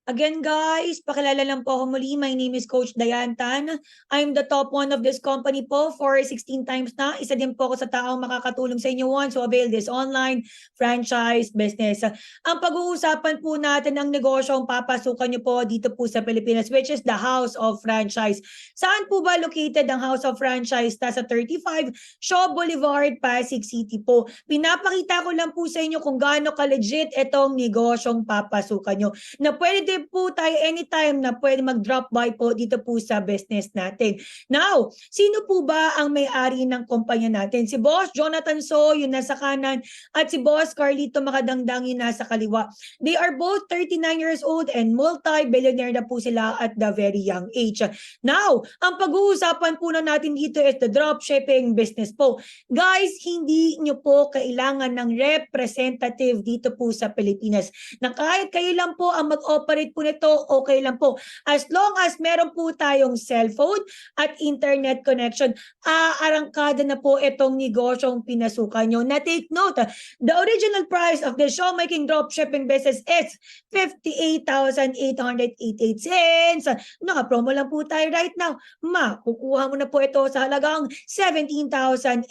Again guys, pakilala lang po ako muli. My name is Coach Diane Tan. I'm the top one of this company po for 16 times na. Isa din po ako sa taong makakatulong sa inyo once to avail this online franchise business. Ang pag-uusapan po natin ang negosyo ang papasukan nyo po dito po sa Pilipinas, which is the House of Franchise. Saan po ba located ang House of Franchise? Sa 35 Shaw Boulevard, Pasig City po. Pinapakita ko lang po sa inyo kung gaano ka-legit itong negosyong papasukan nyo, na pwede po tayo anytime na pwede mag-drop by po dito po sa business natin. Now, sino po ba ang may-ari ng kumpanya natin? Si Boss Jonathan So, yun nasa kanan, at si Boss Carlito Makadangdang, yun nasa kaliwa. They are both 39 years old and multi-billionaire na po sila at the very young age. Now, ang pag-uusapan po na natin dito is the dropshipping business po. Guys, hindi nyo po kailangan ng representative dito po sa Pilipinas. Na kahit kayo lang po ang mag-operate po nito, okay lang po. As long as meron po tayong cellphone at internet connection, aarangkada na po itong negosyong pinasukan nyo. Na take note, the original price of the showmaking dropshipping business is 58,888. Naka-promo lang po tayo right now. Makukuha mo na po ito sa halagang 17,888.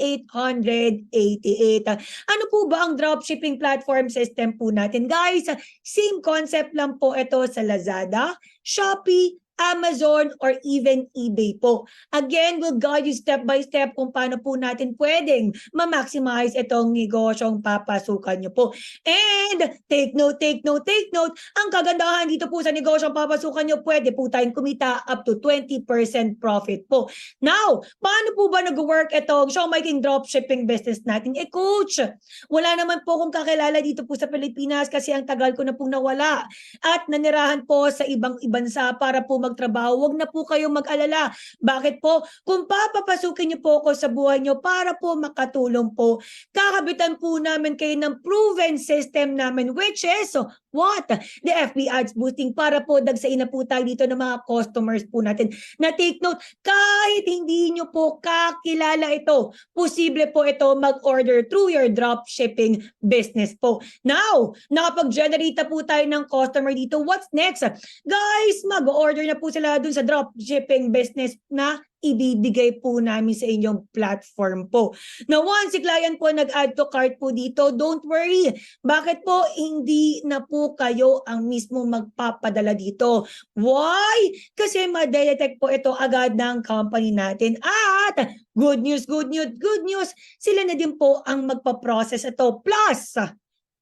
Ano po ba ang dropshipping platform system po natin? Guys, same concept lang po ito sa Lazada, Shopee, Amazon, or even eBay po. Again, we'll guide you step by step kung paano po natin pwedeng ma-maximize itong negosyong papasukan nyo po. And take note, ang kagandahan dito po sa negosyong papasukan nyo, pwede po tayong kumita up to 20% profit po. Now, paano po ba nag-work itong showmaking dropshipping business natin? Coach, wala naman po kung kakilala dito po sa Pilipinas kasi ang tagal ko na pong nawala at nanirahan po sa ibang bansa para po magtrabaho. Huwag na po kayong mag-alala. Bakit po? Kung papapasukin niyo po ako sa buhay niyo para po makatulong po, kakabitan po namin kayo ng proven system namin, which is what? The FB ads boosting para po dagsain na po tayo dito ng mga customers po natin. Na take note, kahit hindi niyo po kakilala ito, posible po ito mag-order through your dropshipping business po. Now, nakapag-generate na po tayo ng customer dito. What's next? Guys, mag-order na po sila dun sa dropshipping business na ibibigay po namin sa inyong platform po. Now, once si client po nag-add to cart po dito, don't worry. Bakit po hindi na po kayo ang mismo magpapadala dito? Why? Kasi ma-detect po ito agad ng company natin. At good news, sila na din po ang magpa-process ito. Plus,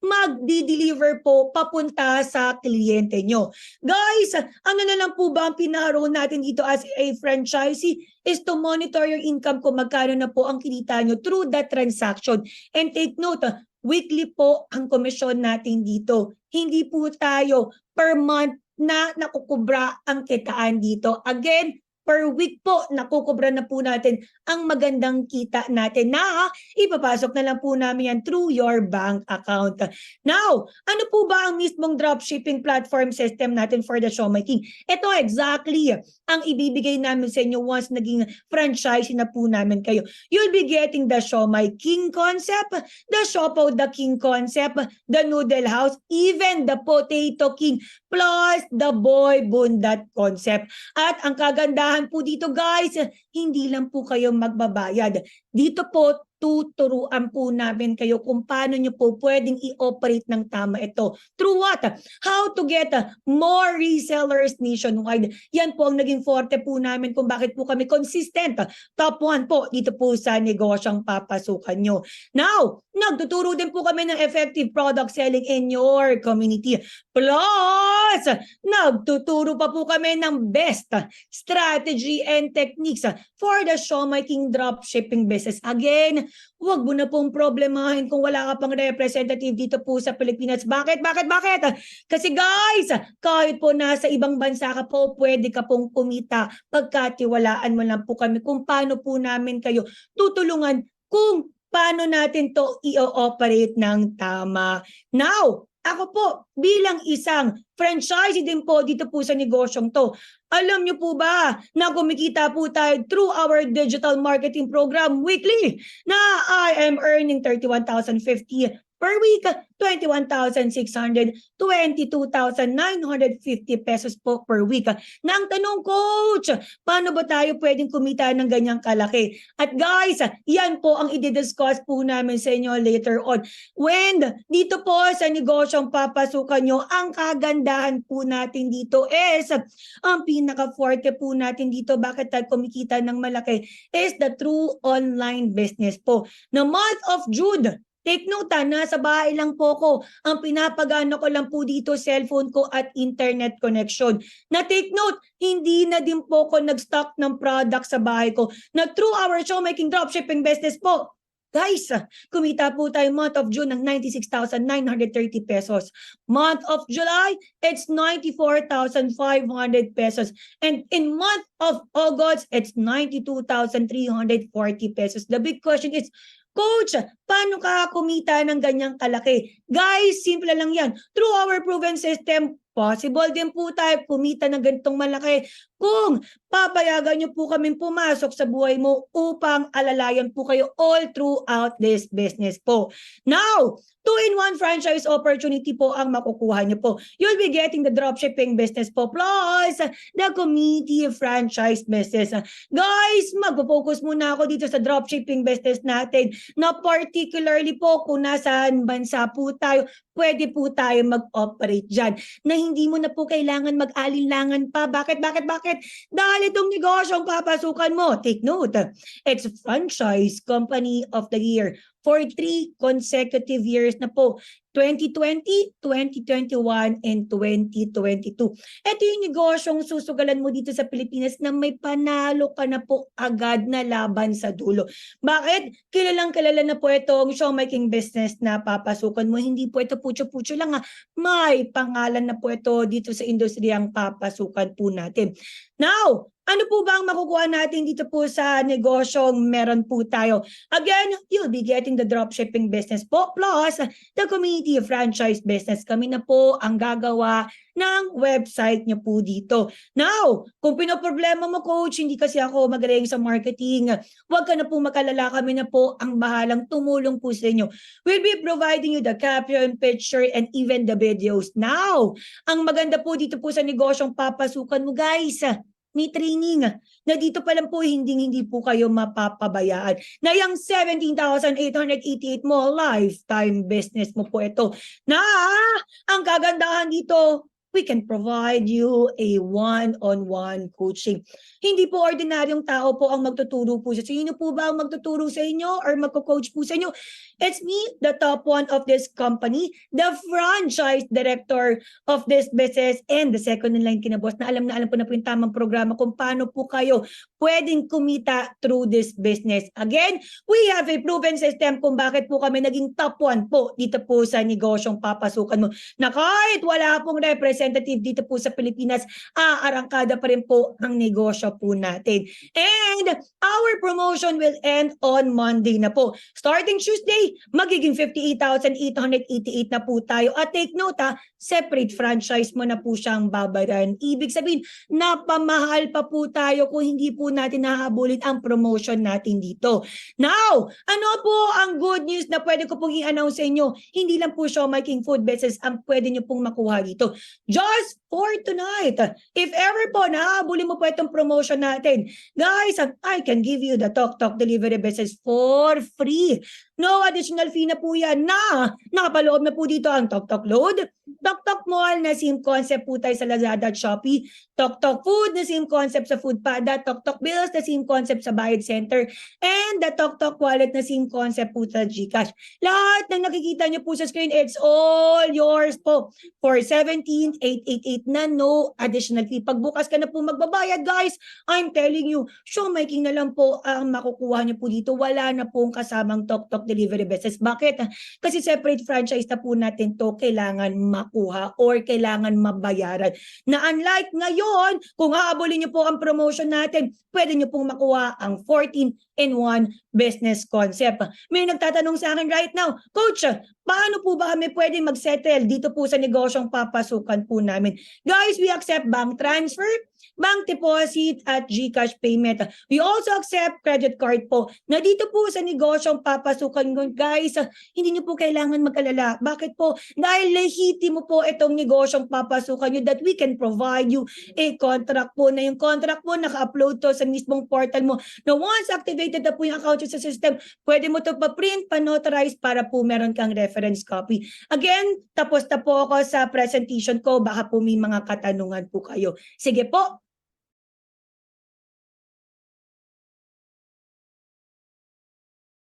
magdi-deliver po papunta sa kliyente nyo. Guys, ano na lang po ba ang pinaka-role natin dito as a franchisee is to monitor your income kung magkano na po ang kinita nyo through that transaction. And take note, weekly po ang komisyon natin dito. Hindi po tayo per month na nakukubra ang kitaan dito. Again, per week po, nakukubra na po natin ang magandang kita natin na ipapasok na lang po namin yan through your bank account. Now, ano po ba ang mismong dropshipping platform system natin for the showmaking? Ito exactly ang ibibigay namin sa inyo once naging franchise na po namin kayo. You'll be getting the Showmaking concept, the Shopo the King concept, the Noodle House, even the Potato King, plus the Boy Bundat concept. At ang kagandahan po dito guys, hindi lang po kayo magbabayad. Dito po, tuturuan po namin kayo kung paano nyo po pwedeng i-operate ng tama ito. Through what? How to get more resellers nationwide. Yan po ang naging forte po namin kung bakit po kami consistent. Top 1 po dito po sa negosyong papasukan nyo. Now, nagtuturo din po kami ng effective product selling in your community. Plus, nagtuturo pa po kami ng best strategy and techniques for the showmaking dropshipping business. Again, huwag mo na pong problemahin kung wala ka pang representative dito po sa Pilipinas. Bakit? Kasi guys, kahit po nasa ibang bansa ka po, pwede ka pong kumita pagkatiwalaan mo lang po kami kung paano po namin kayo tutulungan kung paano natin to i-operate ng tama. Now, ako po, bilang isang franchisee din po dito po sa negosyong to, alam niyo po ba na kumikita po tayo through our digital marketing program weekly na I am earning 31,050 per week, 21,600, 22,950 pesos po per week. Na ang tanong, Coach, paano ba tayo pwedeng kumita ng ganyang kalaki? At guys, yan po ang i-discuss po namin sa inyo later on. When dito po sa negosyong papasukan nyo, ang kagandahan po natin dito is, ang pinaka-forte po natin dito, bakit tayo kumikita ng malaki, is the true online business po. No month of June, take note nasa bahay lang po ko. Ang pinapagana ko lang po dito, cellphone ko at internet connection. Na take note, hindi na din po ko nag-stock ng product sa bahay ko. Na through our showmaking dropshipping business po, guys, kumita po tayo month of June ng 96,930 pesos. Month of July, it's 94,500 pesos. And in month of August, it's 92,340 pesos. The big question is, Coach, paano ka kumita ng ganyang kalaki? Guys, simple lang yan. Through our proven system, possible din po tayo kumita ng ganitong malaki kung papayagan nyo po kaming pumasok sa buhay mo upang alalayan po kayo all throughout this business po. Now, 2-in-1 franchise opportunity po ang makukuha nyo po. You'll be getting the dropshipping business po plus the community franchise business. Guys, mag-focus muna ako dito sa dropshipping business natin na particularly po kung nasaan bansa po tayo, pwede po tayo mag-operate dyan na hindi mo na po kailangan mag-alinlangan pa. Bakit? Dahil itong negosyong papasukan mo, take note, it's franchise company of the year for 3 consecutive years na po. 2020, 2021, and 2022. Ito yung negosyong susugalan mo dito sa Pilipinas na may panalo ka na po agad na laban sa dulo. Bakit? Kilalang-kilala na po itong showmaking business na papasukan mo. Hindi po ito pucho-pucho lang. May pangalan na po ito dito sa industriyang papasukan po natin. Now, ano po ba ang makukuha natin dito po sa negosyong meron po tayo? Again, you'll be getting the dropshipping business po plus the community franchise business. Kami na po ang gagawa ng website niyo po dito. Now, kung pinoproblema mo, Coach, hindi kasi ako magaling sa marketing, huwag ka na po makalala, kami na po ang bahalang tumulong po sa inyo. We'll be providing you the caption, picture, and even the videos. Now, ang maganda po dito po sa negosyong papasukan mo, guys, may training na dito pa lang po hindi po kayo mapapabayaan. Na yung 17,888 mo, lifetime business mo po ito. Na ang kagandahan dito, we can provide you a one-on-one coaching. Hindi po ordinaryong tao po ang magtuturo po sa inyo. Sino po ba ang magtuturo sa inyo or magko-coach po sa inyo? It's me, the top one of this company, the franchise director of this business, and the second in line kinaboss na alam po na po yung tamang programa kung paano po kayo pwedeng kumita through this business. Again, we have a proven system kung bakit po kami naging top one po dito po sa negosyong papasukan mo. Na kahit wala pong representative dito po sa Pilipinas, arangkada pa rin po ang negosyo po natin. And our promotion will end on Monday na po. Starting Tuesday, magiging 58,888 na po tayo. At take note separate franchise mo na po siyang babayaran. Ibig sabihin, napamahal pa po tayo kung hindi po natin nahabulin ang promotion natin dito. Now, ano po ang good news na pwede ko pong i-announce sa inyo? Hindi lang po showmaking food business ang pwede nyo pong makuha dito. Just for tonight, if ever po nahabulin mo po itong promotion natin, guys, I can give you the Tok Tok delivery business for free. No additional fee na po yan na nakapaloob na po dito ang Tok Tok Load, Tok Tok Mall na same concept po tayo sa Lazada at Shopee, Tok Tok Food na same concept sa Foodpanda, Tok Tok Bills na same concept sa Bayad Center, and the Tok Tok Wallet na same concept po sa GCash. Lahat ng nakikita nyo po sa screen, it's all yours po for 17,888 na no additional fee. Pagbukas ka na po magbabayad, guys, I'm telling you, showmaking na lang po ang makukuha nyo po dito. Wala na pong kasamang Tok Tok delivery business. Bakit? Kasi separate franchise na po natin to kailangan makuha or kailangan mabayaran. Na unlike ngayon, kung haabulin nyo po ang promotion natin, pwede nyo pong makuha ang 14-in-1 business concept. May nagtatanong sa akin right now, Coach, paano po ba kami pwede mag-settle dito po sa negosyong papasukan po namin? Guys, we accept bank transfer, bank deposit at GCash payment. We also accept credit card po. Na dito po sa negosyong papasukan nyo, guys, hindi nyo po kailangan mag-alala. Bakit po? Dahil lehitimo po itong negosyong papasukan nyo that we can provide you a contract po, na yung contract po naka-upload to sa mismong portal mo. Now, once activated na po yung account sa system, pwede mo to pa-print, pa-notarize para po meron kang reference copy. Again, tapos na po ako sa presentation ko. Baka po may mga katanungan po kayo. Sige po,